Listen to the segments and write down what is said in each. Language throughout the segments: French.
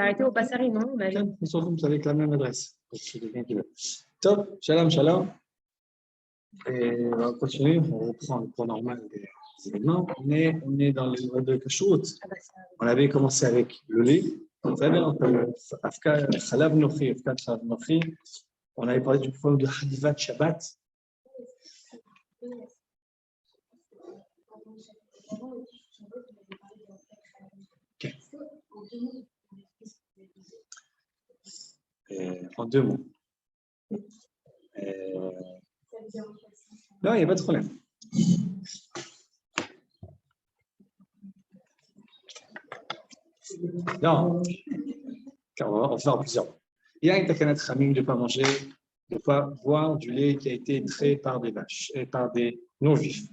arrêté au Passari, non? Ils sont tous avec la même adresse. Top, shalom, shalom. Et on va continuer, on reprend le cours normal des événements. Mais on est dans les lois de Kashrut. On avait commencé avec le lait. On avait parlé du problème de Halivat Shabbat. Okay. En deux mots. Non, il n'y a pas de problème. Non, car on va faire plusieurs. Il y a une takanat chamim de ne pas manger, de ne pas boire du lait qui a été trait par des vaches, par des non-juifs.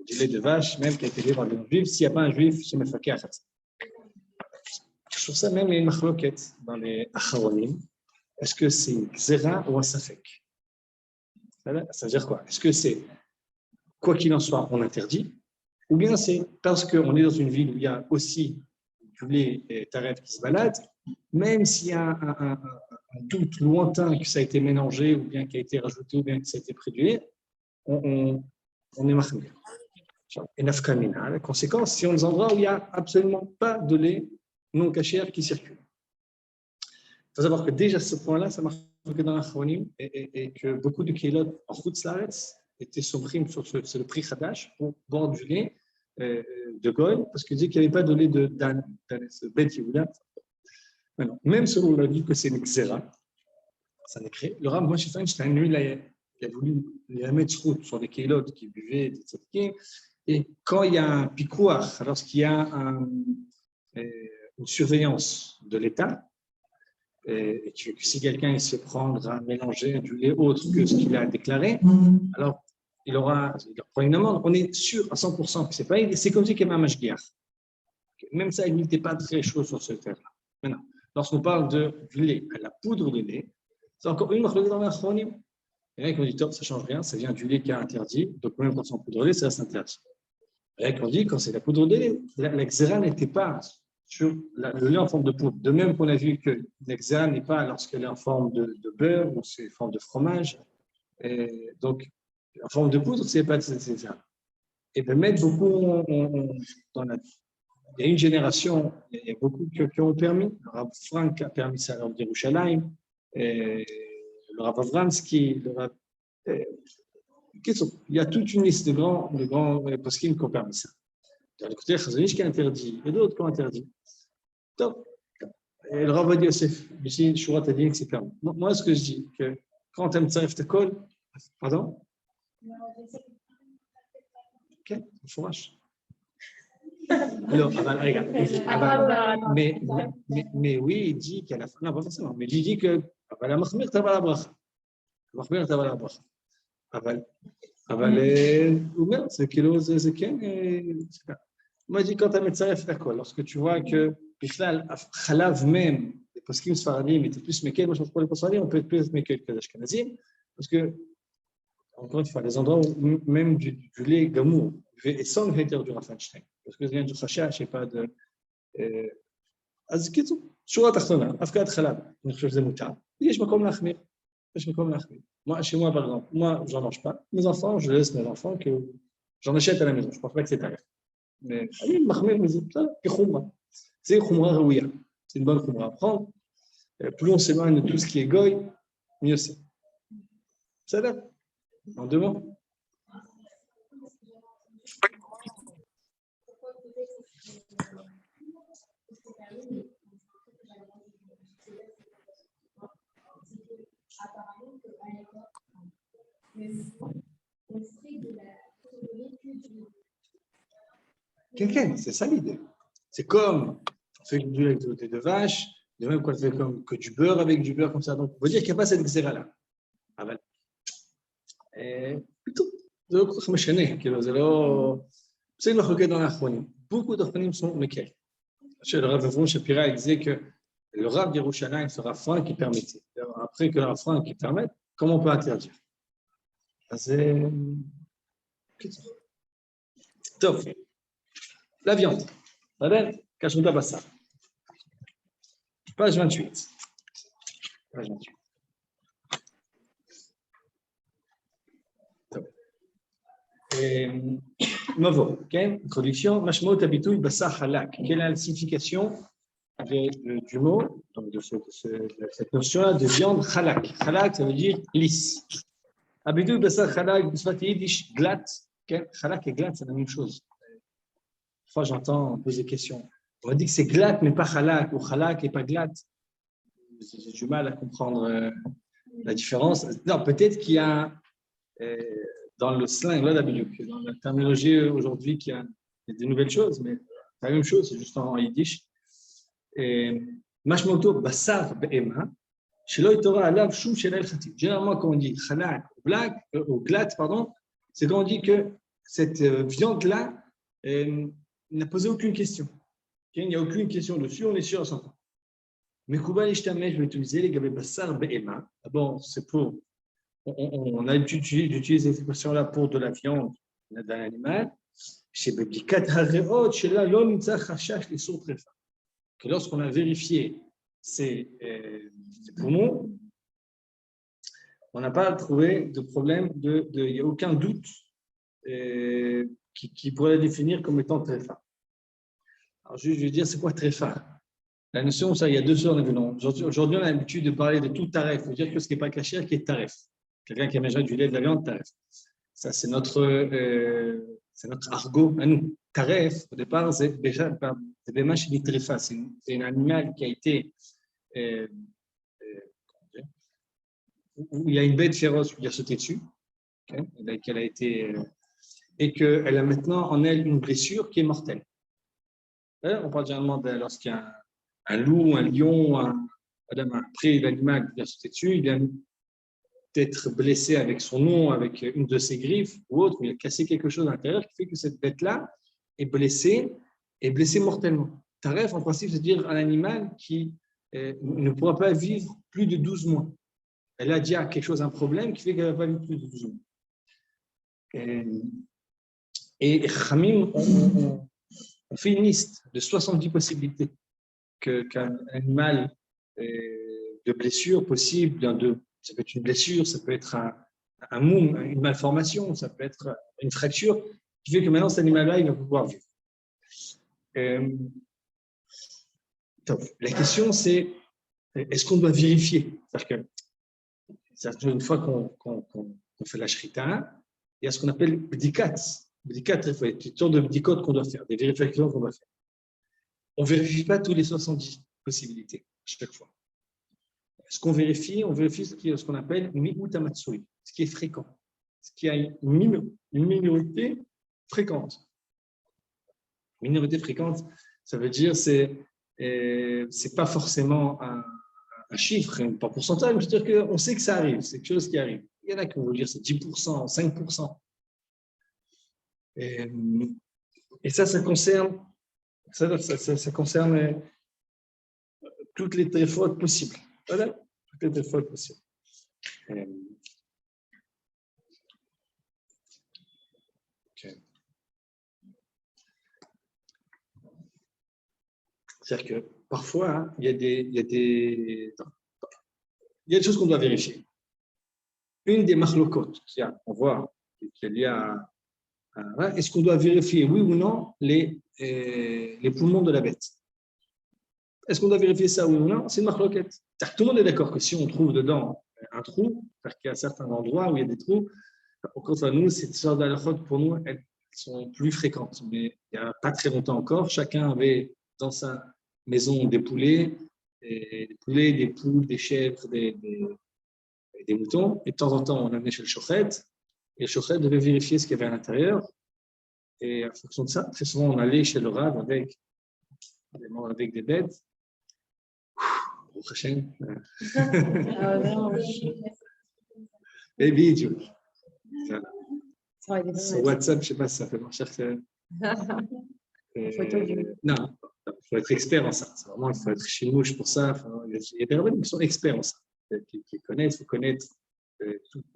Du lait de vache, même qui a été fait par des non-juifs, s'il n'y a pas un juif, c'est mefaké à khatsa. Je trouve ça même une machloket dans les acharonim. Est-ce que c'est une xéra ou un safek? Ça veut dire quoi? Est-ce que c'est, quoi qu'il en soit, on interdit? Ou bien c'est parce qu'on est dans une ville où il y a aussi du lait et taref qui se baladent, même s'il y a un doute lointain que ça a été mélangé, ou bien qui a été rajouté, ou bien que ça a été produit, on est mahmir. Et nafkamina, la conséquence, si on est dans des endroits où il n'y a absolument pas de lait non cachère qui circule. Il faut savoir que déjà ce point-là, ça marche que dans l'achronim, et que beaucoup de keilot en Chutz étaient sobrimes sur le prix Khadash pour boire du lait de Goy, parce qu'il disait qu'il n'y avait pas de lait de Dan, ce bête Yehuda. Même selon la vie que c'est une xéra, ça n'est créé. Le Rav Moshe Feinstein, lui, il a voulu les mettre sur des keilot qui buvaient des tzaddikim, et quand il y a un pikouach, lorsqu'il y a une surveillance de l'État, et que si quelqu'un se prendre à mélanger du lait autre que ce qu'il a déclaré, alors il leur prend une amende. On est sûr à 100% que c'est pas. C'est comme si il y avait un mashgiach. Même ça, il n'était pas très chaud sur ce terrain. Maintenant, lorsqu'on parle du lait, la poudre de lait, c'est encore une marque dans l'achronim. Il y en a qui ont dit top, ça change rien, ça vient du lait qui est interdit, donc même quand c'est en poudre de lait, ça reste interdit. Il y en a qui ont dit quand c'est la poudre de lait, la xéra n'était pas sur le lait en forme de poudre. De même qu'on a vu que l'exa n'est pas lorsqu'elle est en forme de beurre ou c'est en forme de fromage. Et donc, en forme de poudre, c'est pas ça. Et de mettre beaucoup dans la. Il y a une génération, il y a beaucoup qui ont permis. Le Rav Frank a permis ça à Yerushalayim, le Rav Avransky, le Rav. Il y a toute une liste de grands poskim qui ont permis ça. Il y a le côté Chazonish qui a interdit, et d'autres qui ont interdit. Donc, et le Rav Yosef, ici, Shurat a dit que c'est permis. Moi, ce que je dis, que quand tu aimes Tzaref Tekol, pardon? Ok, le fourrage. Alors, regarde. Mais oui, il dit qu'à la fin, non, pas forcément, mais il dit que la Mahmir t'ava la bracha. La Mahmir t'ava la bracha. אבל זה כאילו, זה כן, moi je dis quand tu as מצרף את הכל, lorsque tu vois que בכלל, חלב même, les poskim sfaradim étaient plus méquels, moi je pense pour les poskim on peut être plus méquels que les ashkenazim, parce que, encore une fois, les endroits où même du lait gamour, et sans le hater du Rafanstein, parce que ça vient du chachash et pas de... אז קיצור, שורה תחתונה, הפקעת חלב, אני חושב שזה מותר, יש מקום להחמיר. Moi, chez moi, par exemple, moi, j'en mange pas. Mes enfants, je laisse mes enfants que j'en achète à la maison. Je ne pense pas que c'est tarif. Mais, c'est khumra rouya. C'est une bonne khumra à prendre. Plus on s'éloigne de tout ce qui est goy, mieux c'est. Ça va? En deux mots? Quelqu'un, c'est ça l'idée. C'est comme on fait du lait avec du lait de vache, de même qu'on fait comme que du beurre avec du beurre comme ça. Donc, on veut dire qu'il n'y a pas cette xéra-là. plutôt, זה לא כל כך משנה, כאילו, זה לא... c'est une מחלוקת dans l'achronim. Beaucoup d'achronim sont méquels. Le Rav Avron Shapira disait que le Rav d'Yerushalayim, c'est le Rav Frank qui permettait. Après que le Rav Frank qui permette, comment on peut interdire? C'est... Top. La viande. Ça va? Kashrut Bassar. Page 28. Page 28. Mavo, introduction. Mashmot habitude basa halak. Quelle est la signification du mot, donc de cette notion-là de viande halak? Halak, ça veut dire lisse. Habitude basa halak, bisfat yiddish, glatt. Halak et glatt, c'est la même chose. Parfois, j'entends poser des questions. On dit que c'est glatt, mais pas halak, ou halak et pas glatt. J'ai du mal à comprendre la différence. Non, peut-être qu'il y a dans le slang, là, d'habitude, dans la terminologie aujourd'hui, qu'il y a des nouvelles choses, mais c'est la même chose, c'est juste en yiddish. Mashmoto basar be'ema, shelo itora alav shum shel khatit. Généralement, quand on dit halak ou glatt, pardon, c'est quand on dit que cette viande-là n'a posé aucune question. Il n'y a aucune question dessus, on est sûr à 100%. Mais Koubal Ishtameh, je vais utiliser les gabé basar be'ema. Bon, c'est pour. On a l'habitude d'utiliser cette expression-là pour de la viande d'un animal. Que lorsqu'on a vérifié ces poumons, on n'a pas trouvé de problème, il n'y a aucun doute qui pourrait la définir comme étant tréfa. Alors, je vais dire, c'est quoi tréfa? La notion, ça, il y a 2 heures d'événement. Aujourd'hui, on a l'habitude de parler de tout taref. Il faut dire que ce qui n'est pas caché, qui est taref. Quelqu'un qui a mangé du lait, de la viande, taref. Ça, c'est notre argot à nous. Taref, au départ, c'est Bémash Tréfa. C'est un animal qui a été. Où il y a une bête féroce qui a sauté dessus, qu'elle a été. Et qu'elle a maintenant en elle une blessure qui est mortelle. On parle généralement lorsqu'il y a un loup, un lion, après l'animal qui a sauté dessus, il vient d'être blessé avec son nom, avec une de ses griffes ou autre, il a cassé quelque chose à l'intérieur qui fait que cette bête-là est blessée mortellement. Taref, en principe, c'est-à-dire un animal qui ne pourra pas vivre plus de 12 mois. Elle a déjà quelque chose, un problème qui fait qu'elle ne va pas vivre plus de 12 mois. Et Khamim, on fait une liste de 70 possibilités qu'un animal de blessure possible, ça peut être une blessure, ça peut être un moum, une malformation, ça peut être une fracture, qui fait que maintenant cet animal-là, il va pouvoir vivre. La question, c'est est-ce qu'on doit vérifier? C'est-à-dire qu'une fois qu'on fait la shrita, il y a ce qu'on appelle bdikat. Bdikat, il y a une sorte de bdikot qu'on doit faire, des vérifications qu'on doit faire. On ne vérifie pas tous les 70 possibilités chaque fois. Ce qu'on vérifie, ce qu'on appelle mi'ut hamatsui, ce qui est fréquent, ce qui a une minorité fréquente. Minorité fréquente, ça veut dire c'est pas forcément un chiffre, pas pourcentage, mais c'est-à-dire qu'on sait que ça arrive, c'est quelque chose qui arrive. Il y en a qui vont dire c'est 10%, 5%. Et ça concerne toutes les tréfautes possibles. Voilà, toutes les tréfautes possibles. Okay. C'est-à-dire que parfois, il y a des choses qu'on doit vérifier. Une des machlokot, on voit qu'il y a est-ce qu'on doit vérifier, oui ou non, les poumons de la bête? Est-ce qu'on doit vérifier ça, oui ou non? C'est une marloquette. Tout le monde est d'accord que si on trouve dedans un trou, c'est-à-dire qu'il y a certains endroits où il y a des trous, au contraire, nous, ces sortes d'halachot, pour nous, elles sont plus fréquentes. Mais il n'y a pas très longtemps encore, chacun avait dans sa maison des poulets, des poules, des chèvres, des moutons. Et de temps en temps, on amenait chez le shochet. Et le shochet devait vérifier ce qu'il y avait à l'intérieur. Et en fonction de ça, très souvent, on allait chez le rav avec des bêtes. Au prochain. Et vidéo. Sur WhatsApp, je ne sais pas si ça fait moins cher que. Non, il faut être expert en ça. Vraiment, il faut être chez mouche pour ça. Il y a des rabbins qui sont experts en ça, qui connaissent, il faut connaître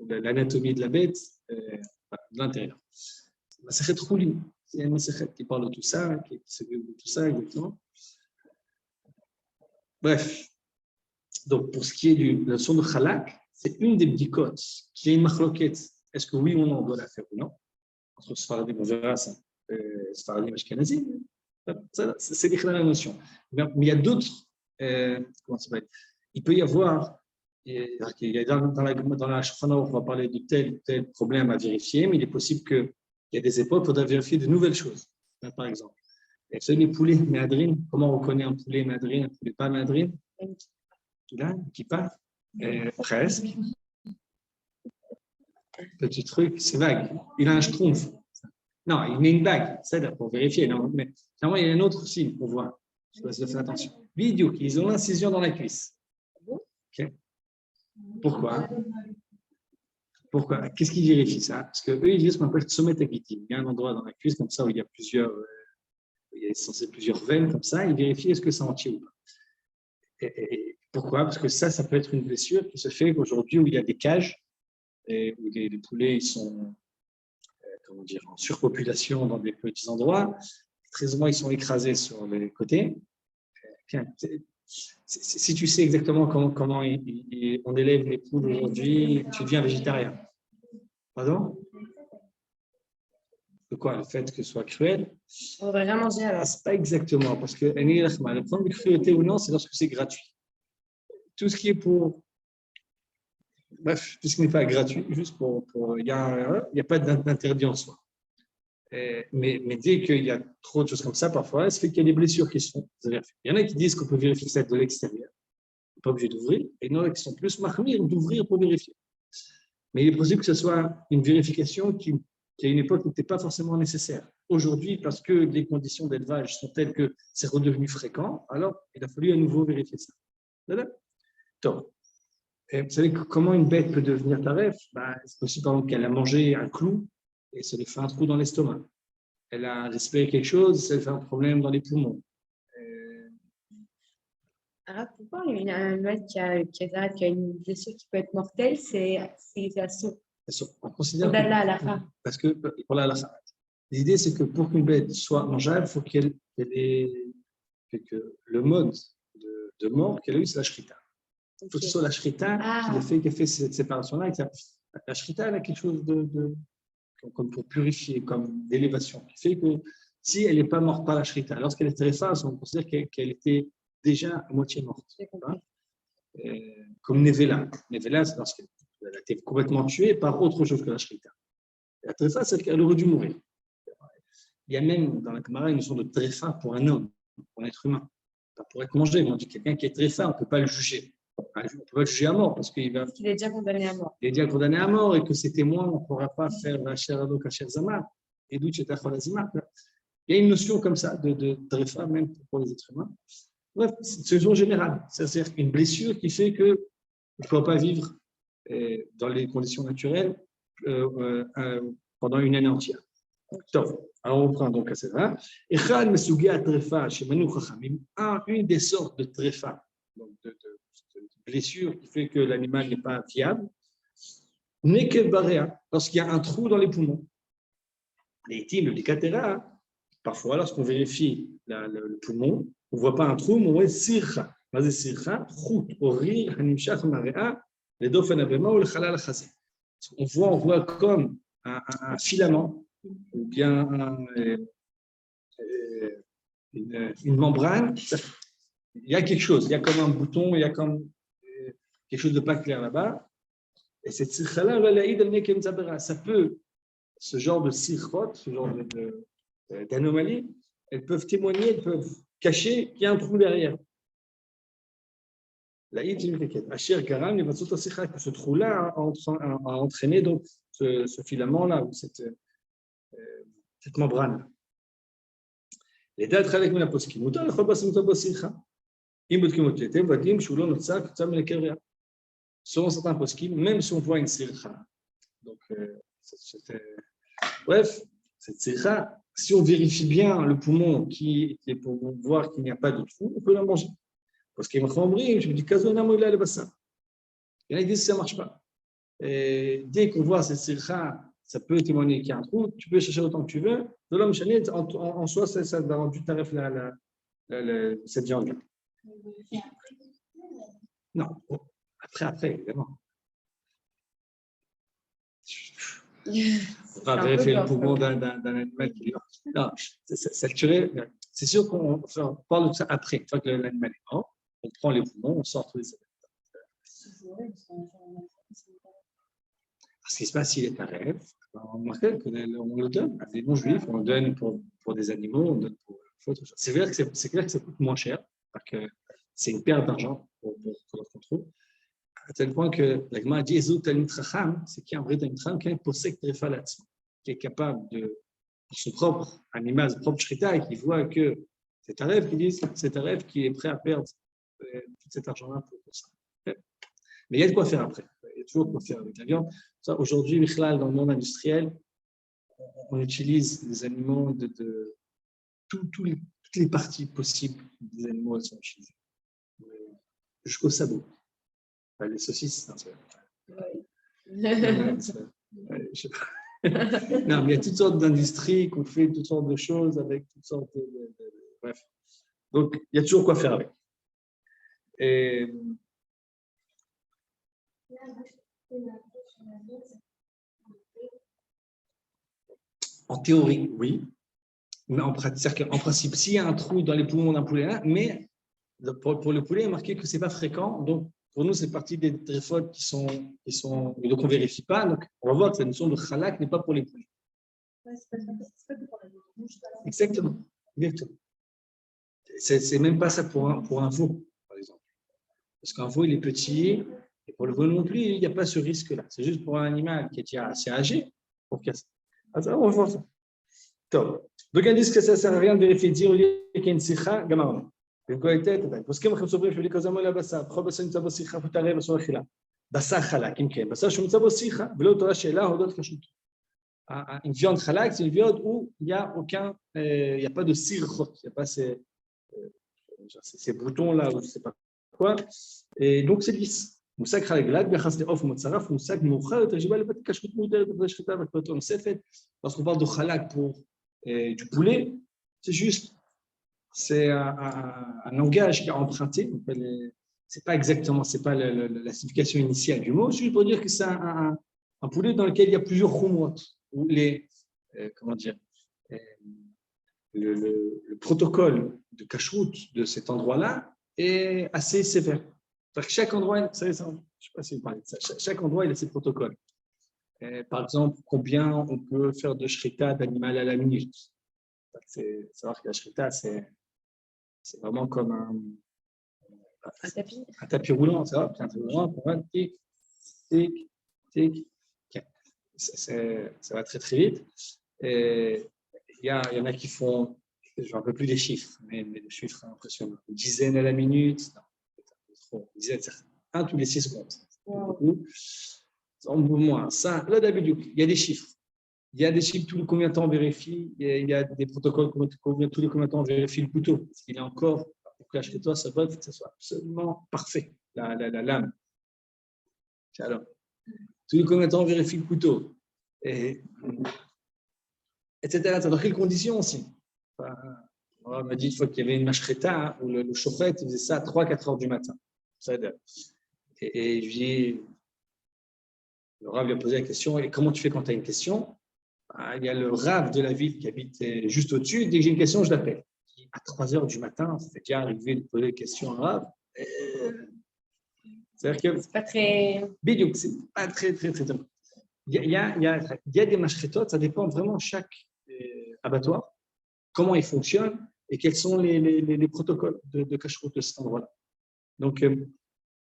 l'anatomie de la bête de l'intérieur. Masechet Choulin, c'est un masechet qui parle de tout ça, qui s'occupe de tout ça exactement. Bref, Donc, pour ce qui est de la leçon de Khalak, c'est une des bdikotes qui est une machloket. Est-ce que oui ou non on doit la faire ou non? Entre Sfaradim, on verra ça. Sfaradim, Ashkenazim, c'est la notion. Mais il y a d'autres. Comment ça s'appelle? Il peut y avoir. Dans la Shulchan Aruch, on va parler de tel problème à vérifier, mais il est possible qu'il y ait des époques où il faudra vérifier de nouvelles choses. Par exemple, vous savez, les poulets méadrines, comment on reconnaît un poulet méadrine, un poulet pas méadrine? Là, qui part presque. Petit truc, c'est vague. Il a un schtroumpf. Non, il met une bague, c'est pour vérifier. Non, mais normalement, il y a un autre signe pour voir. Je dois faire attention. Vidéo, ils ont l'incision dans la cuisse. Okay. Pourquoi? Qu'est-ce qu'ils vérifient ça? Parce qu'eux, ils disent ce qu'on appelle sommet taquitique. Il y a un endroit dans la cuisse comme ça où il y a censé plusieurs veines comme ça. Ils vérifient est-ce que c'est entier ou pas. Et pourquoi? Parce que ça peut être une blessure qui se fait aujourd'hui où il y a des cages et où les poulets ils sont en surpopulation dans des petits endroits. Très souvent, ils sont écrasés sur les côtés. Si tu sais exactement comment on élève les poules aujourd'hui, tu deviens végétarien. Pardon? De quoi? Le fait que ce soit cruel? On va rien manger alors. C'est pas exactement, parce que le point de cruauté ou non, c'est lorsque c'est gratuit. Tout ce qui est pour. Bref, tout ce qui n'est pas gratuit, juste il n'y a pas d'interdit en soi. Mais dès qu'il y a trop de choses comme ça, parfois, ça fait qu'il y a des blessures qui se font. Il y en a qui disent qu'on peut vérifier ça de l'extérieur. On n'est pas obligé d'ouvrir. Et il y en a qui sont plus mahmir d'ouvrir pour vérifier. Mais il est possible que ce soit une vérification qui à une époque n'était pas forcément nécessaire. Aujourd'hui, parce que les conditions d'élevage sont telles que c'est redevenu fréquent, alors il a fallu à nouveau vérifier ça. Donc, vous savez comment une bête peut devenir taref? C'est possible par exemple qu'elle a mangé un clou et ça lui fait un trou dans l'estomac. Elle a respiré quelque chose, ça lui fait un problème dans les poumons. Alors, pourquoi un animal qui a une blessure qui peut être mortelle, c'est la soupe? On considère pour l'halakha. Parce que pour l'halakha, l'idée c'est que pour qu'une bête soit mangeable, il faut qu'elle ait que le mode de mort qu'elle a eu, c'est la shrita. Il faut que ce soit la shrita qui a fait cette séparation-là. La shrita, elle a quelque chose comme pour purifier, comme d'élévation, qui fait que si elle n'est pas morte par la shrita, lorsqu'elle est très face, on considère qu'elle était déjà à moitié morte. Comme Nevela. Nevela, c'est lorsqu'elle a été complètement tuée par autre chose que la shrita. La tréfa, c'est qu'elle aurait dû mourir. Il y a même dans la Gemara une notion de tréfa pour un homme, pour un être humain, pas pour être mangé. On dit quelqu'un qui est tréfa, on ne peut pas le juger. On ne peut pas le juger à mort parce qu'il est déjà condamné à mort. Il est déjà condamné à mort et que ses témoins, on ne pourra pas faire la chair ado kacher zama. Et d'où tu il y a une notion comme ça de tréfa, même pour les êtres humains. Bref, c'est une notion générale. C'est-à-dire une blessure qui fait qu'on ne peut pas vivre dans les conditions naturelles pendant une année entière. Alors on prend donc à ça. Une des sortes de tréfa, donc de blessure qui fait que l'animal n'est pas viable, n'est que baréa, lorsqu'il y a un trou dans les poumons. Les times, les catéras, parfois lorsqu'on vérifie le poumon, on ne voit pas un trou, mais on voit sircha. C'est sircha, chout, ori, hanimshach, marea, les dauphins abema ou le halal chazé. On voit comme un filament ou bien une membrane. Il y a quelque chose, il y a comme un bouton, il y a comme quelque chose de pas clair là-bas. Et cette sircha-là, ça peut, ce genre de sirchot, ce genre d'anomalie, elles peuvent témoigner, elles peuvent cacher qu'il y a un trou derrière. Ce trou-là a entraîné donc ce filament-là, ou cette membrane. Les dates avec la poskim. Selon certains poskim, même si on voit une sircha, donc bref, cette sircha, si on vérifie bien le poumon qui est pour voir qu'il n'y a pas de trou, on peut la manger. Parce qu'il y a un je me dis, il y en a qui disent que ça ne marche pas. Et dès qu'on voit cette sircha, ça peut témoigner qu'il y a un trou, tu peux chercher autant que tu veux. De l'homme chané, en soi, ça va rendu tarif cette viande-là. Non, après, évidemment. On va vérifier le poumon d'un animal qui est mort. Non, ça tuerait. C'est sûr qu'on parle de ça après. Une fois que l'animal est mort, on prend les poumons, on sort tous les éléments. Ce qui se passe s'il est un rêve, on le donne à des non-juifs, on le donne pour des animaux, on le donne pour autre chose. C'est clair que ça coûte moins cher, parce que c'est une perte d'argent pour notre contrôle, à tel point que la Gemara dit Ezot Talmid Chacham, c'est qu'il y a un vrai Talmid Chacham qui est possède Trefalatzma, qui est capable de, pour son propre animal, son propre shrita, et qui voit que c'est un rêve, qui dit c'est un rêve qui est prêt à perdre tout cet argent-là pour ça. Mais il y a de quoi faire après. Il y a toujours de quoi faire avec la viande. Aujourd'hui, dans le monde industriel, on utilise les animaux de toutes les parties possibles des animaux, elles sont utilisées. Jusqu'au sabot. Les saucisses, non, c'est je sais pas. Non, mais il y a toutes sortes d'industries qu'on fait toutes sortes de choses avec toutes sortes bref. Donc, il y a toujours quoi faire avec. Et en théorie, oui. Mais en principe, s'il y a un trou dans les poumons d'un poulet, là, mais pour le poulet, il est marqué que ce n'est pas fréquent. Donc, pour nous, c'est partie des tréfotes qui sont. Donc, on ne vérifie pas. Donc, on va voir que la notion de khalak n'est pas pour les poulets. Exactement. C'est même pas ça pour un veau, par exemple. Parce qu'un veau, il est petit. Et pour le veau non plus, il n'y a pas ce risque-là. C'est juste pour un animal qui est déjà assez âgé pour casser. Alors, on va voir ça. Donc, ils disent que ça ne sert à rien de vérifier, dire qu'il y a une sikha, gamarona. פוסקים לכם סוברים שבלי כזה מול הבשר, בכל בשר נמצא בו שיחה ותראה בסור אכילה. בשר חלק, אם כן, בשר שנמצא בו שיחה, ולא תורה שאלה הודות כשרות. Une viande halak, c'est une viande où il n'y a pas de sirchot, il n'y a pas ces boutons là, ou je ne sais pas quoi, et donc c'est lisse. מושג חלק גלג ביחס לעוף ומצרף, מושג מאוחר יותר שבא לבטל כשרות מותרת בפני שחיטה ופטור נוספת. Lorsqu'on parle de halak pour du poulet, c'est juste. C'est un langage qui est emprunté. C'est pas exactement, c'est pas la signification initiale du mot. C'est juste pour dire que c'est un poulet dans lequel il y a plusieurs khumot, où comment dire, le protocole de kashrut de cet endroit-là est assez sévère. Parce que chaque endroit, je ne sais pas si vous parlez de ça, chaque endroit il a ses protocoles. Par exemple, combien on peut faire de shrita d'animal à la minute. C'est savoir que la shrita, c'est vraiment comme un tapis roulant, ça va, un tapis roulant, pour un tic, tic, tic. Ça va très très vite. Et il y en a qui font, je ne me rappelle plus des chiffres, mais des chiffres impressionnants. Une dizaine à la minute, non, trop, une dizaine, un tous les 6 secondes. Beaucoup. Moins. Ça, là d'habitude, il y a des chiffres. Il y a des chiffres, tous les combien de temps on vérifie, il y a des protocoles, tous les combien de temps on vérifie le couteau, parce qu'il est encore, pour que chez toi, ça veut que ça soit absolument parfait, la lame. Alors, tous les combien de temps on vérifie le couteau, etc. Dans quelles conditions aussi. On m'a dit une fois qu'il y avait une mashreta où le chauffeur faisait ça à 3-4 heures du matin. Et je lui dis, le Rav lui a posé la question, et comment tu fais quand tu as une question? Il y a le Rav de la ville qui habite juste au-dessus. Dès que j'ai une question, je l'appelle. À 3 heures du matin, c'est déjà arrivé de poser des questions à Rav. C'est-à-dire que. C'est pas très. Bidiouk, c'est pas très. Il y a des mashretot, ça dépend vraiment de chaque abattoir, comment ils fonctionnent et quels sont les protocoles de kashrut de cet endroit-là. Donc, vous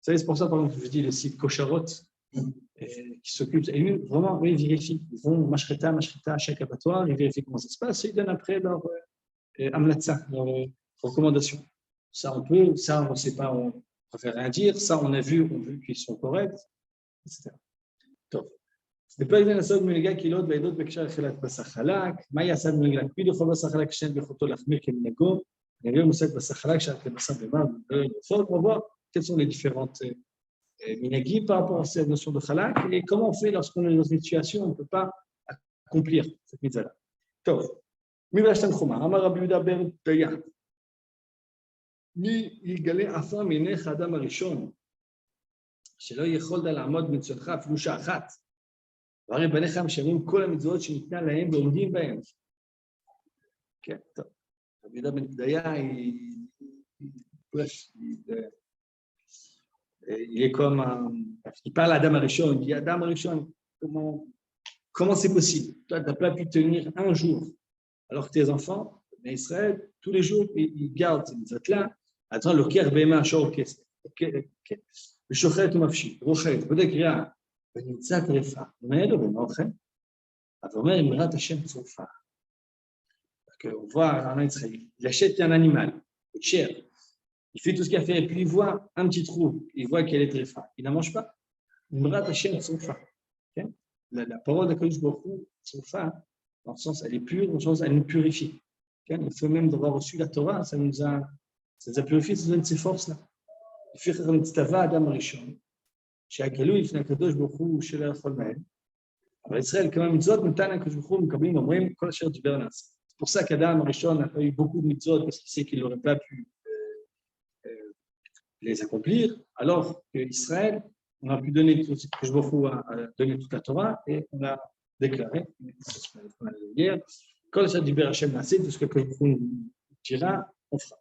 savez, c'est pour ça, par exemple, je dis le site Kosharot. Qui s'occupent, et lui, vraiment, ils vérifient. Ils vont mashreta à chaque abattoir, ils vérifient comment ça se passe, et ils donnent après leur amlatza, leur recommandation. Ça, on peut, ça, on ne sait pas, on préfère rien dire, ça, on a vu qu'ils sont corrects, etc. Donc, בפרק זה נסוג מנהיגה קהילות ועדות בהקשר אכילת בשר חלק, מה יעשה מנהיג להקפיד לאכול בשר חלק כשאין ביכולתו להחמיר כמנהגו, נראה מושג בשר חלק שאכל בשר בהמה ולפות, on va voir quelles sont les différentes minagi par rapport à cette notion de halak et comment on fait lorsqu'on est dans une situation où on ne peut pas accomplir cette mitzvah-là. Donc, Midrash Tanchuma, Amar Rabbi Yehuda ben Dayan, Mi yigale afar minech adam harishon, שלא יכולת לעמוד במצוותך אפילו שעה אחת. והרי בניך משלמים כל המצוות שניתנה להם ועומדים בהם. כן, טוב. רבי יהודה בן פדיה, il parle à Adam Arishon, il dit Adam Arishon, comment c'est possible? Toi, tu n'as pas pu tenir un jour, alors que tes enfants, en Israël, tous les jours, ils gardent ces mitzvot-là, attends, le ker bema shor kesef, le shochet umafshi, rochet, בודק קריאה, ונמצא טרפה, ומה לו במה אוכל? אז הוא אומר, אמרת השם צרופה. On voit en Israël, il achète un animal, il cher, il fait tout ce qu'il a fait, et puis il voit un petit trou, il voit qu'elle est très faim. Il n'en mange pas. Imrat Hashem Tsofa. La parole de Kadosh Baruch Hu, Tsofa, dans le sens, elle est pure, dans le sens, elle nous purifie. Le fait même d'avoir reçu la Torah, ça nous a purifié, ça nous donne ces forces-là. Il fait un petit tava Adam Rishon, chez Akalou, il fait un Kadosh Baruch Hu, chez la Cholmael. Alors Israël, quand même, mitzvot, Mutana Kadosh Baruch Hu, Mekablim, Omrim, Kol Asher Diber Nas. C'est pour ça qu'Adam Rishon n'a pas eu beaucoup de mitzvot, parce qu'il sait qu'il n'aurait pas pu les accomplir, alors qu'Israël, on a pu donner tout ce que je vous a donné toute la Torah et on a déclaré, on a dit hier, quand ça dit Berachem Nassé, tout ce que je dira, on fera.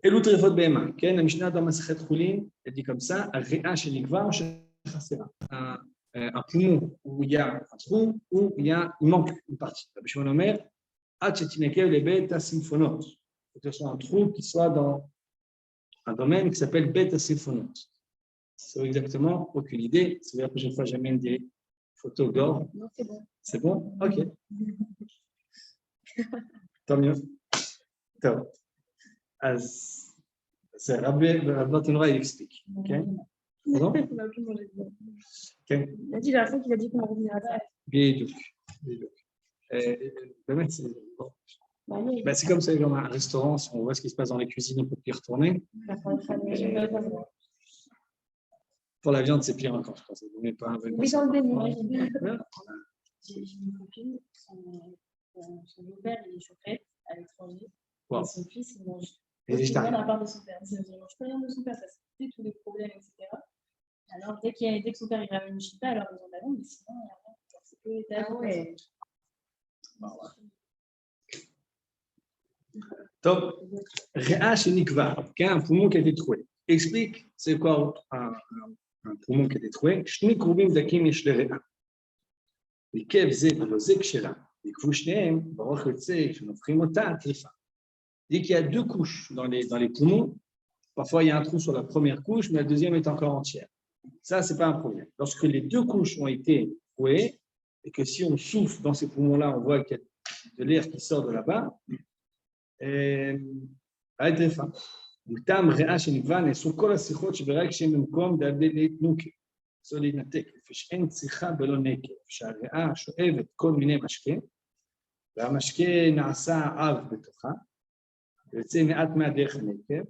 Et l'autre faute Béma, la Mishnah dans Masachet Choulin, elle dit comme ça, Réa chez Nikva, un poumon où il y a un trou, où il manque une partie. La Bishon Omer, Hachetinekev les bêtes à symphonot. Que ce soit un trou qui soit dans un domaine qui s'appelle Beta Symphonot. C'est exactement aucune idée. C'est la prochaine fois, j'amène des photos d'or. Non, c'est bon. C'est bon? Ok. Tant mieux. Top. C'est Rabbi Notenra, il explique. Ok? Pardon? On a pu manger de bon. Ok. Il a dit la fois qu'il a dit qu'on va revenir à ça. Bien. C'est bon. Ben, c'est comme ça, dans un restaurant, si on voit ce qui se passe dans les cuisines, on peut y retourner. Pour la viande, c'est pire encore, je pense. Vous pas un oui, dans le béni. J'ai une copine, son beau-père, il est chauffette à l'étranger. Wow. Et son fils, il mange rien à part de son père. Il ne mange pas rien de son père, ça se fait tous les problèmes, etc. Alors, dès que son père il ramène une chita, alors ils ont la langue, mais sinon, il n'y a rien. C'est que les Ah ouais. Top. Réa chez Nikva, un poumon qui a été troué. Explique, c'est quoi un poumon qui a été troué? Shni Krubim Dakim Yesh le Réa. Les Kev Zé, le Zé Kshela. Les Kvushneem, Baruch Yotzei, Shenofrimota, Trifa. Dit qu'il y a deux couches dans les poumons. Parfois, il y a un trou sur la première couche, mais la deuxième est encore entière. Ça, ce n'est pas un problème. Lorsque les deux couches ont été trouées, et que si on souffle dans ces poumons-là, on voit qu'il y a de l'air qui sort de là-bas, à être fin. מטעם ריאה שנקבע נעשו כל השיחות שברק שם במקום דעדי נוקר. זו להתנתק, לפי שאין צריכה בלא נקר, שהריאה שואבת כל מיני משקה, והמשקה נעשה עב בתוכה, ויוצא מעט מהדרך הנקב,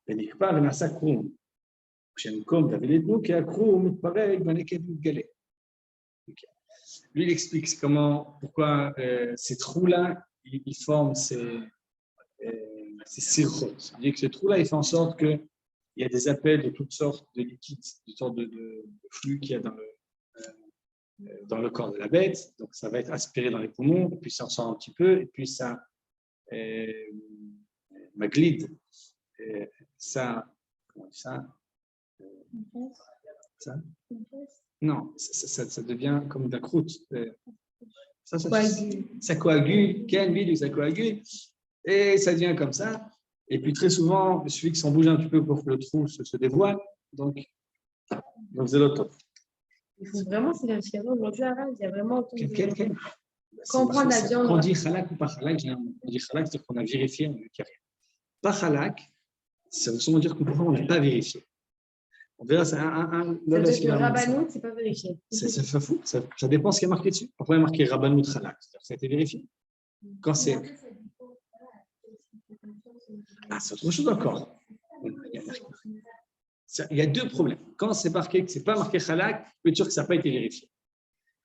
ונקפא ונעשה קרום. כשבמקום דעדי נוקר, הקרום מתפרק והנקב מתגלה. Lui, il explique pourquoi ces trous-là, ils forment ces sirchot. C'est-à-dire que ce trou-là, il fait en sorte qu'il y a des appels de toutes sortes de liquides, toutes sortes de flux qu'il y a dans le corps de la bête. Donc, ça va être aspiré dans les poumons, puis ça ressort un petit peu, et puis ça maglide. Ça, comment on dit ça? Ça? Non, ça devient comme de la croûte. Ça coagule. Quel vide, ça coagule. Et ça devient comme ça. Et puis très souvent, il suffit que ça bouge un petit peu pour que le trou se dévoile. Donc c'est l'autre. Il faut vraiment s'identifier. Aujourd'hui, il y a vraiment autant de... Quand on prend la viande... Quand on dit halak ou pas halak, on dit halak, c'est-à-dire qu'on a vérifié, qu'il n'y a rien. Pas halak, ça veut seulement dire qu'on n'a pas vérifié. On verra, c'est un ça veut dire que Rabbanout, c'est pas vérifié. C'est fou. Ça dépend ce qui est marqué dessus. Pourquoi il y a marqué Rabbanout halak? C'est-à-dire que ça a été vérifié. Quand c'est... Ah, c'est autre chose encore. Il y a deux problèmes. Quand c'est marqué que ce n'est pas marqué halak, je peux être sûr que ça n'a pas été vérifié.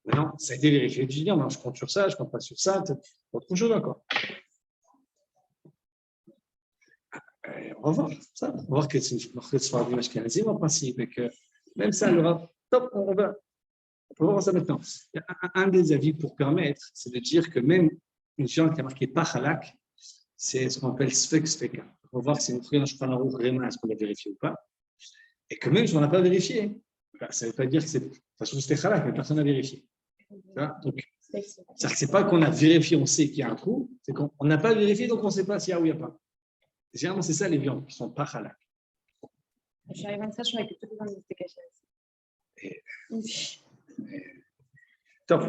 Maintenant, ça a été vérifié. Tu dis, non, je compte sur ça, je ne compte pas sur ça. C'est autre chose encore. On va voir ça. On va voir que c'est une marque de Sfardim Ashkenazim en principe et que même ça, il y aura. Top, on va voir ça maintenant. Un des avis pour permettre, c'est de dire que même une viande qui a marqué pas halak, c'est ce qu'on appelle sfek sfeka. On va voir si notre dans Shulchan Aruch Réma, est-ce qu'on l'a vérifié ou pas. Et que même si on n'a pas vérifié, ça ne veut pas dire que c'est. De toute façon, c'était halak, mais personne n'a vérifié. Donc, c'est-à-dire que ce n'est pas qu'on a vérifié, on sait qu'il y a un trou, c'est qu'on n'a pas vérifié, donc on ne sait pas s'il y a ou il n'y a pas. Généralement, c'est ça les viandes qui ne sont pas halak. J'arrive à ça, je crois que tout le monde était caché. Top.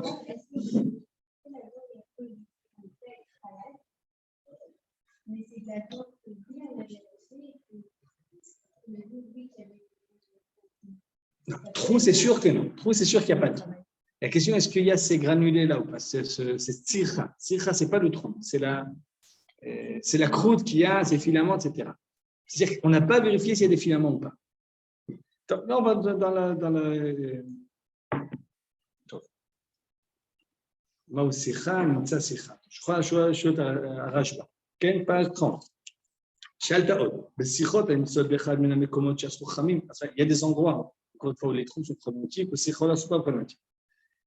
Non, trou, c'est sûr que non. Trou, c'est sûr qu'il n'y a pas de trou. La question, est-ce qu'il y a ces granulés là ou pas? C'est tzircha. Tzircha, ce n'est pas le trou. C'est la croûte qu'il y a, ces filaments, etc. C'est-à-dire qu'on n'a pas vérifié s'il y a des filaments ou pas. Donc, là, on va dans la Maousicha, Nitsa Sicha. Je crois à Rashba. Quelle page 30. Il y a des endroits, encore une fois, où les trous sont problématiques, où les ne sont pas problématiques.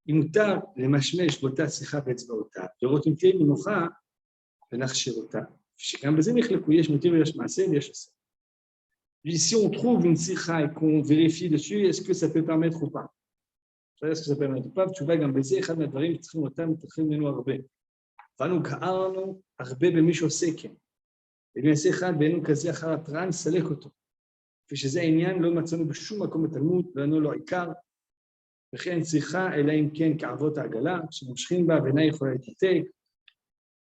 Il nous tarde les machmèches, bota, sicha, betzbaota. De retenir, il nous fera venachshirota. Si on trouve une sicha et qu'on vérifie dessus, est-ce que ça peut permettre ou pas? Est-ce que ça peut permettre ou pas? Tu vas gambezer, אחד מהדברים צריכים אותם, מתחילים ממנו הרבה. ואנו גערנו הרבה במי שעושה כן. ואם יעשה אחד בעינו כזה אחר התראה, נסלק אותו. כפי שזה העניין, לא מצאנו בשום מקום בתלמוד, ולנו לא עיקר. וכן צריכה, אלא אם כן כאבות העגלה, שמושכים בה ואינה יכולה להתנתק,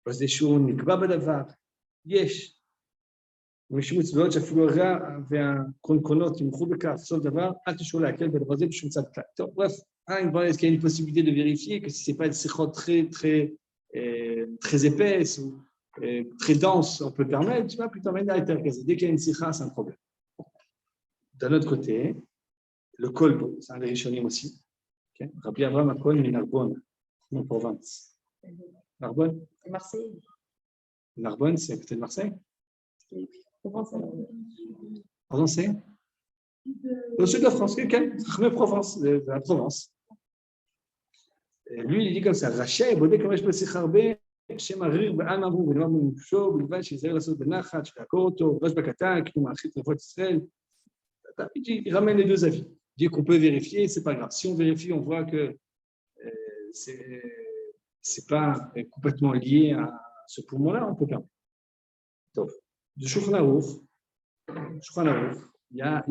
אז איזשהו נקבע בדבר. יש. משום מצוות שאפילו הרע והקונקונות ימחו בכך, סוף דבר, אל תשאו להקל בדבר הזה בשום צד כלל. טוב, bref, est-ce qu'il y a une possibilité de vérifier que si ce n'est pas une sikhot très épaisse ou très dense, on peut permettre, tu vas plutôt mettre à l'intercaser. Dès qu'il y a une sikha, c'est un problème. D'un autre côté, le kolbo, c'est un des rishonim aussi. Okay? Rabbi Avraham HaKohen de Narbonne, en Provence. Narbonne? Marseille. Narbonne, c'est à côté de Marseille? Provence, c'est au sud de la France, quelqu'un, Provence, de la Provence. Et lui, il dit comme ça, Rachel, Bodé, comme je peux s'y harber, Shem Arir, Ba'an Amrou, Benoam Moucho, Bilvan, Shizer, la sauce de Nachat, Shkakoto, Rosh Bakata, Kinoum Achit, Revot Israël. Il ramène les deux avis. Il dit qu'on peut vérifier, c'est pas grave. Si on vérifie, on voit que c'est pas complètement lié à ce poumon-là, on peut permettre. Donc, de Shulchan Aruch, il y a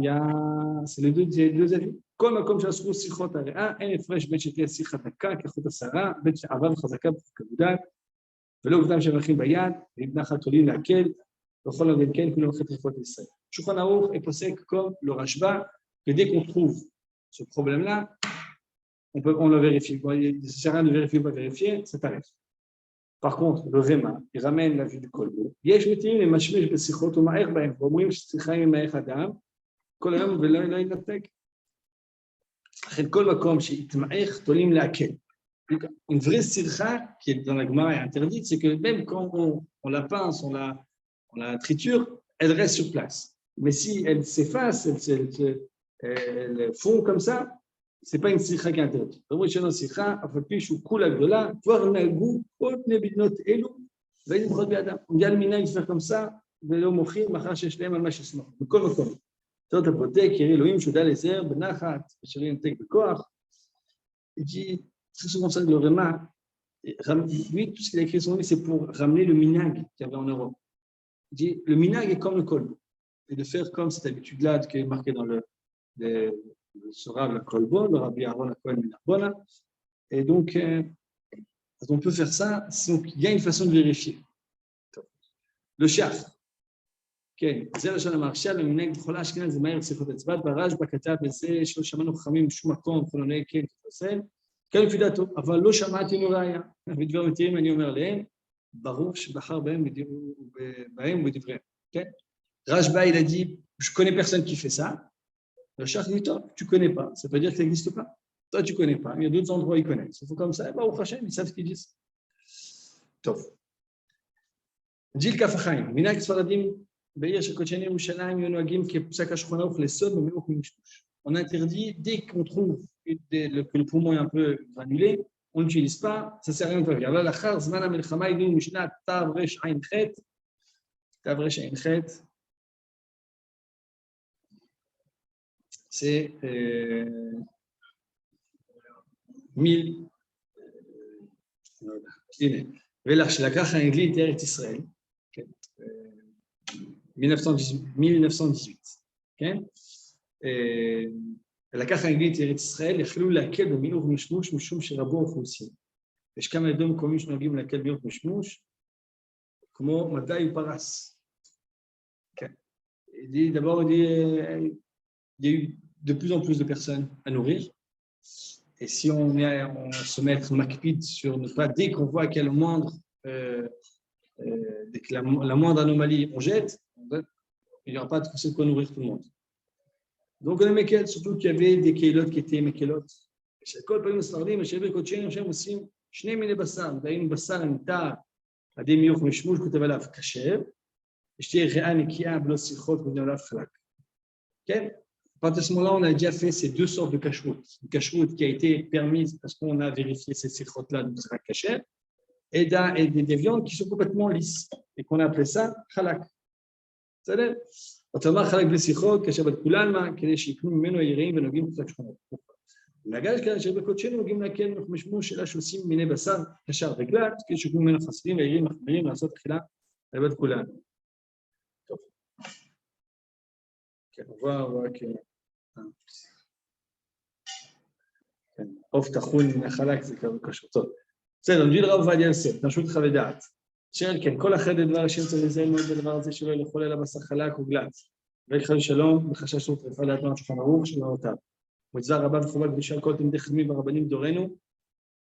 c'est les deux avis. comme שאסרו שיחות הריאה, אין הפרש בין שתהיה שיחה דקה כחוט השערה, בין שעבר וחזקה כבודת, ולא עובדם שמלכים ביד, נחת עולים להקל, וכל עוד כן, כולם הולכים לחפות לישראל. Shulchan Aruch est posé comme le Rashba, que dès qu'on trouve ce problème-là, on le vérifie. Il ne sert à rien de vérifier ou pas vérifier, ça t'arrête. Par contre, le Réma, il ramène la vue du Kolbo. יש מתאים למשמש בשיחות ומערך בהם, ואומרים שצריכה עם מערך אדם, כל היום ולא ינתק. אחרי כל מקום שיתמעך, תולים להקל. Une vraie sircha qui est dans la Gemara est interdite, c'est que même quand on la pince, on la triture, elle reste sur place. Mais si elle s'efface, elle fond comme ça, ce n'est pas une sircha qui est interdite. Donc, il y a une sircha, après puis, je suis cool avec de là, voir nagou, otne bidnot elu, ואין בכל בידם. יד מינה יצטרך comme ça, ולא מוכרים, מאחר שיש להם על מה ששמח. בכל מקום. אתה בודק, יראה אלוהים שודה לזהר בנחת, ושלא ינתק בכוח. Il dit, très souvent, ça, le Réma, lui, tout ce qu'il a écrit sur lui, c'est pour ramener le minag qu'il y avait en Europe. Il dit, le minag est comme le kolbo. Et de faire comme cette habitude-là qui est marquée dans le Sora, le kolbo, le Rabbi Aaron HaKohen de Narbonne. Et donc, on peut faire ça, donc il y a une façon de vérifier. Le shaf. כן, זה לשון המהרש"ל, למנהג בכל האשכנז, זה מהר שיחות הצבעת, ברשב"א כתב בזה שלא שמענו חכמים בשום מקום, חילוני כן תפסל, כן לפי דעתו, אבל לא שמעתי ראיה. בדבר מתירים אני אומר להם, ברור שבחר בהם ובדבריהם. כן? רשב"א, il a dit, je connais personne qui fait ça. Le shaf dit, toi, tu connais pas, ça veut dire que ça n'existe pas. Toi, tu connais pas, il y a d'autres endroits où ils connaissent. Il faut comme ça, au Hachem, ils savent ce qu'ils disent. Tov. Dit le Kaf HaChaim, minhag Sfaradim, On interdit, dès qu'on trouve que le poumon est un peu granulé, on ne l'utilise pas, ça ne sert à rien de faire. C'est 1000. ולקח האנגלי את ארץ ישראל, 1918, כן? לקח האנגלי את ארץ ישראל, יכלו להקל במילוך ומשמוש משום שרבו אוכלוסין. יש כמה ידוע מקומיים שנוהגים להקל במילוך ומשמוש, כמו מדי ופרס. כן. D'abord, il y a eu de plus en plus de personnes à nourrir. Et si on se met macpid sur ne pas, dès qu'on voit qu'il y a dès que la moindre anomalie, on jette, il n'y aura pas de quoi nourrir tout le monde. Donc, on a Mekel, surtout qu'il y avait des Keilot qui étaient Mekelot. שכל פעמים הספרדים, השבי קודשנו, שהם עושים 2 מיני בשר, דהיינו בשר הניתר, עדי מיוך משמוש, כותב עליו כשר, ושתהיה ריאה נקייה, בלא שיחות, כותב עליו חלק. כן? À partir de ce moment-là, on a déjà fait ces deux sortes de kashrut. Une kashrut qui a été permise parce qu'on a vérifié ces sikhot-là de sera kasher, et des viandes qui sont complètement lisses, et qu'on a appelé ça halak. C'est-à-dire, autrement, halak ble sikhot, kasher bat kulalma, kele shiknu mimeno yireim venogim kutach shchonot. Nagaj kele kasher bekotchenu nogim lakel mechmeshmu shela shosim mine basar kasher reglat, kele shiknu mimeno chasidim veyirim machmirim לעשות אכילה bat kulalma. On voit que עוף טחון מן החלק זה קשור. טוב. בסדר, נגיד רב עובדיה יוסף, תרשות לך לדעת. שאל כן, כל אחד לדבר השם צריך לזהל מאוד בדבר הזה שלא לאכול אלא בשר חלק וגלץ. ולחל שלום, בחשש וטרפה דעת מאוד שולחן ערוך של אותם. מצווה רבה וחובה קדושה על כל תלמידי חכמים והרבנים דורנו,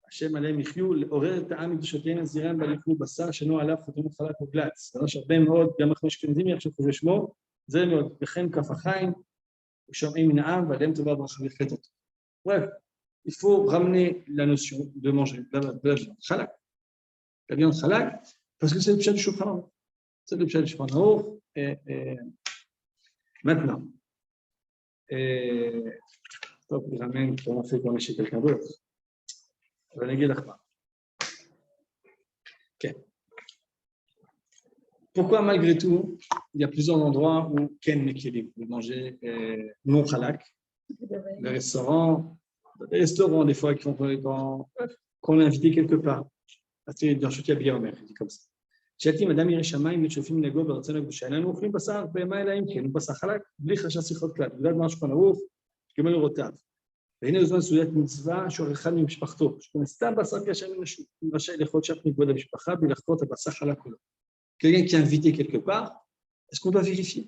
השם עליהם יחיו, לעורר את העם מקדושותיהם הזירם ולאכלו בשר שאינו עליו חתימות חלק וגלץ. זה הרבה מאוד, גם אחרי אשכנזים יחשב חושב שמו, זה מאוד, וכן כף החיים, ושומעים מן העם, ועליהם טובה ברכה ויחקת אותו. Bref, il faut ramener la notion de manger de la viande halak. La viande halak, parce que c'est le pshat du Shulchan Aruch. C'est le pshat du Shulchan Aruch. Maintenant, طب il ramène qu'on a fait qu'on est chez quelqu'un d'autre. On va néguer l'achma. Ok. Pourquoi malgré tout, il y a plusieurs endroits où Ken Mekilim peut manger non halak. Les restaurants, des fois qu'on est invité quelque part. C'est dans Choutia Biaomer, il dit comme ça. Chati madame Yerushalayim mitchofim nego baratzon הקדושה איננו אוכלים בשר בהמה אלא אם כן בשר חלק בלי חשש שיחות כלל. בגלל מה שולחן ערוך, כמל רותיו. והנה זמן סעודת מצווה שהוא אחד ממשפחתו. שכן סתם בשר כאשר רשאי לאכול שף מכבוד המשפחה בלי לחכות הבשר חלק כולו. Quelqu'un qui est invité quelque part, est-ce qu'on doit vérifier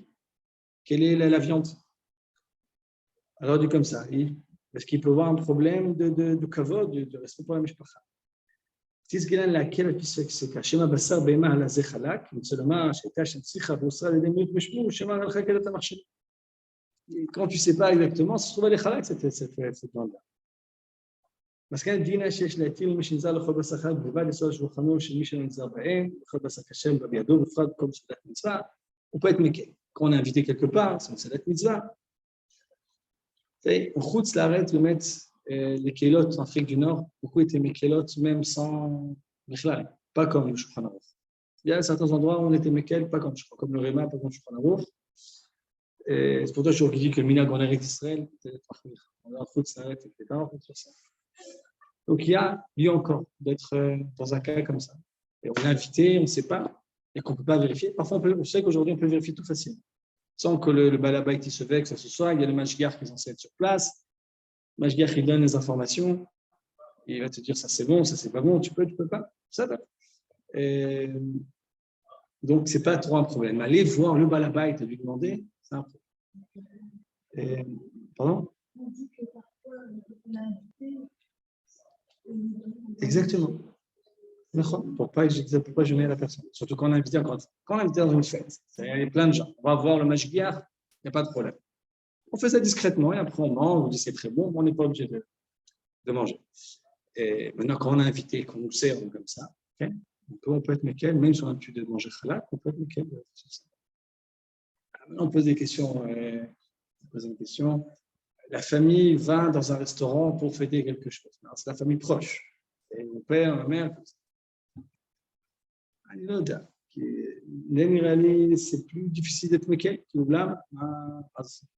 quelle est la viande? Alors, dit comme ça, est-ce qu'il peut avoir un problème de kavod, de respect pour la mishpacha? Si ce qu'il laquelle elle puisse s'expliquer, Shema basar beima ala zechalak, seulement sheita shensicha v'osra les minutes mishmou, Shema alcha kelet marché. Quand tu sais pas exactement, se trouve les halak cette viande-là. Parce qu'un dîner chez Shlatil, Mishinza le chol basar chal, b'vad l'isol shulchano shel mi shenizar ba'em, chol basar kashem b'biado, b'frad comme sedat mitzvah, on peut être mekel. Quand on est invité quelque part, c'est une sedat mitzvah. En Chutz Laaretz, le mettre les kélotes en Afrique du Nord, beaucoup étaient mes kélotes même sans Michlal, pas comme le Shulchan Aruch. Il y a certains endroits où on était Mekel, pas comme le Réma, pas comme le Shulchan Aruch. C'est pour ça que je dis que le Minag en Eretz Israël, c'est en Chutz Laaretz, etc. Donc il y a lieu encore d'être dans un cas comme ça. Et on est invité, on ne sait pas, et qu'on ne peut pas vérifier. Parfois, on sait qu'aujourd'hui, on peut vérifier tout facilement. Sans que le balabait se vexe, que ce soit, il y a le mashgiach qui est censé être sur place. Le mashgiach, il donne les informations. Il va te dire ça c'est bon, ça c'est pas bon, tu peux pas. Ça va. Donc, c'est pas trop un problème. Aller voir le balabait et lui demander, c'est un problème. Pardon? Exactement. Pourquoi je mets la personne? Surtout quand on est invité quand on est invité dans une fête, il y a plein de gens. On va voir le mashgiach, il n'y a pas de problème. On fait ça discrètement et après on mange, on dit c'est très bon, on n'est pas obligé de manger. Et maintenant, quand on est invité, qu'on nous sert comme ça, okay, on peut être mekel, même si on a l'habitude de manger halak, on peut être mekel. On pose des questions. On pose une question. La famille va dans un restaurant pour fêter quelque chose. C'est la famille proche. Et mon père, ma mère. C'est plus difficile d'être méquet, qui nous blâme.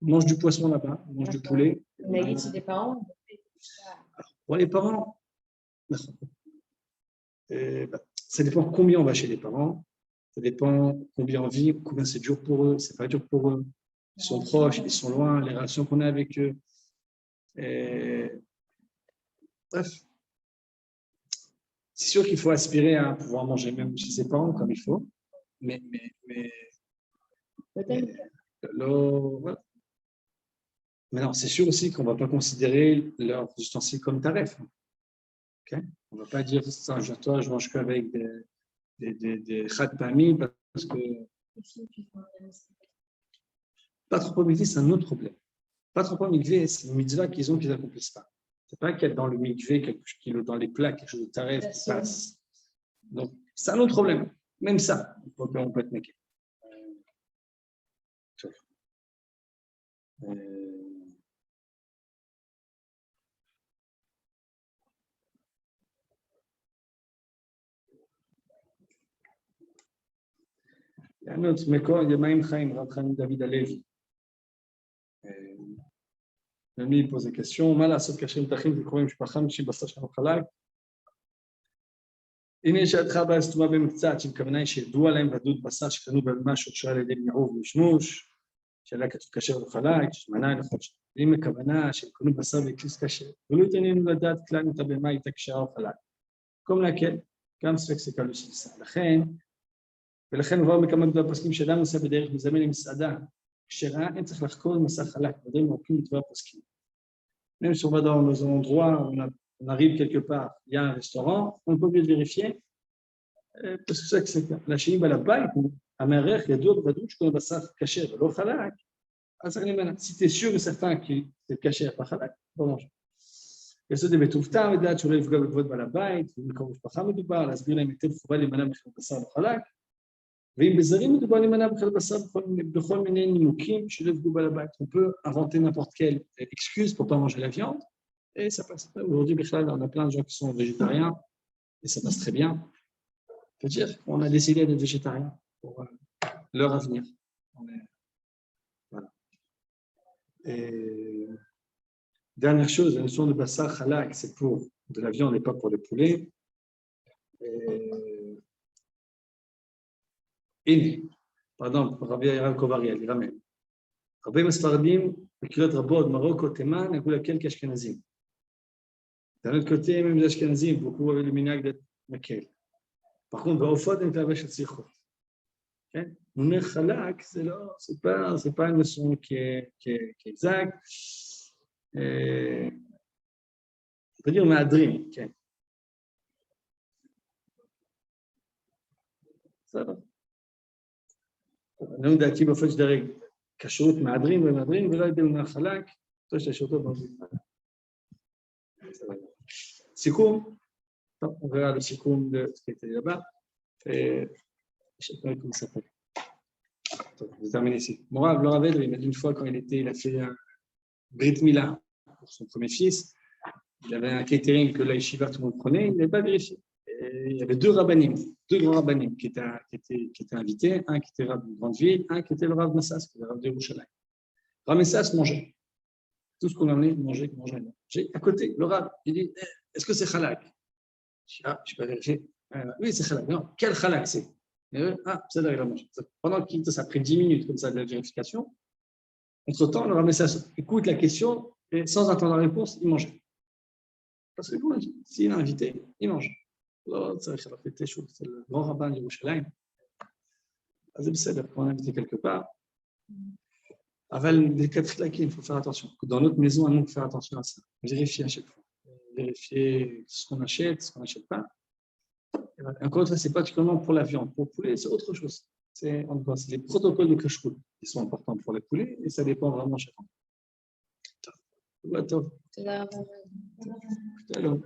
On mange du poisson là-bas, on mange du poulet. On a dit c'est des parents. Pour les parents, ça dépend combien on va chez les parents. Ça dépend combien on vit, combien c'est dur pour eux, c'est pas dur pour eux. Ils sont proches, ils sont loin, les relations qu'on a avec eux. Bref. C'est sûr qu'il faut aspirer à pouvoir manger même chez ses parents comme il faut. Mais non, c'est sûr aussi qu'on ne va pas considérer leurs ustensiles comme taref. Okay? On ne va pas dire ça, toi, je mange qu'avec des khatpami parce que. Pas trop mikvé, c'est un autre problème. Pas trop mikvé, c'est une mitzvah qu'ils n'accomplissent pas. C'est pas qu'il y a dans le mikvé, dans les plats, quelque chose de taref qui passe. Donc, c'est un autre problème. Même ça, on peut être méqué. Il y a un autre méco, il y a Maïm Chaim, Rabchaim David Alevi. Lui, il pose des questions. Mal à ce cachet de Tachim, je pacham, je basta sham khalak. הנה שעתך בהסתומה במקצת, שמכוונה היא שידוע להם ודוד בשר שקנו במשהו קשור על ידי מערוב ומשמוש, שעלה כתוב כשר וחלק, שמנה הלכות שם. ואם הכוונה שהם קנו בשר והכניס כשר, ולא התעניינו לדעת כלל אם את הבהמה הייתה כשרה או חלק. במקום להקל, גם ספק זה קלו של ישראל. ולכן עבר בכמה גדול הפוסקים שאדם עושה בדרך מזמן למסעדה כשרה, אין צריך לחקור עם מסע חלק, ודברים מורקים לדבר הפוסקים. Même si on va dans un endroit où on arrive quelque part, il y a un restaurant, on peut bien vérifier, parce que c'est ça, la chérie va là-bas, à Merech, il y a d'autres badouches qu'on va ça cacher, l'eau halak. Si tu es sûr et certain que c'est caché à pas halak, bon manger. יסוד בטובתם ודעת שלא יפגע בכבוד בעל הבית, ומקום משפחה מדובר, להסביר להם היטב חובה להימנע מאכיל בשר וחלק, ואם בזרים מדובר להימנע מאכיל בשר בכל מיני נימוקים שלא יפגעו בעל הבית. On peut inventer n'importe quelle excuse pour pas manger la viande, et ça passe. Aujourd'hui, on a plein de gens qui sont végétariens, et ça passe très bien. On peut dire qu'on a décidé d'être végétarien pour leur avenir. Voilà. Et dernière chose, la notion de bassar halak, c'est pour de la viande et pas pour le poulet. הנה, pardon, רבי ירם קוברי, אני רמם. רבים הספרדים, בקריאות רבות, מרוקו, תימן, נגעו לקל כאשכנזים. D'un autre côté, même les Ashkenazim, beaucoup avaient le minhag d'être maquel. Par contre, בעופות, הם תלבש את שיחות. מונח חלק, c'est pas une notion qui est exacte. On peut dire מהדרין, כן. בסדר. אני לדעתי באופן שדרג כשרות מהדרין ומהדרין, ולא יודע מונח חלק, טוב שיש אותו במזיק. סיכום, טוב, on verra le סיכום de ce qui était là-bas. Je sais pas comment ça s'appelle. Je vais terminer ici. Mon Rav, le Rav Edri, il m'a dit une fois quand il a fait un Brit Mila pour son premier fils, il avait un catering que la yeshiva tout le monde prenait, il n'avait pas vérifié. Et il y avait deux grands rabbanim qui étaient invités, un qui était Rav d'une grande ville, un qui était le Rav Massas, qui était le Rav de Yerushalayim. Rav Massas mangeait. Tout ce qu'on emmenait, mangeait. À côté, le Rav, il dit, est-ce que c'est halak? Je dis, je peux vérifier. Oui, c'est halak. Non, quel halak c'est? Ça il a mangé. Pendant qu'il ça a pris 10 minutes comme ça de la vérification, entre-temps, le Rav Massas écoute la question et sans attendre la réponse, il mangeait. Parce que bon, s'il est invité, il mange. לא צריך להחליט שוב, זה לא רבן ירושלים. אז זה בסדר, quand on est invité quelque part. אבל il faut faire attention. Dans notre maison, il faut faire attention à ça. Vérifier à chaque fois. Vérifier ce qu'on achète, ce qu'on n'achète pas. Encore une fois, ce n'est pas particulièrement pour la viande. Pour le poulet, c'est autre chose. C'est les protocoles de kashrut qui sont importants pour les poulets et ça dépend vraiment de chacun. Tout à l'heure.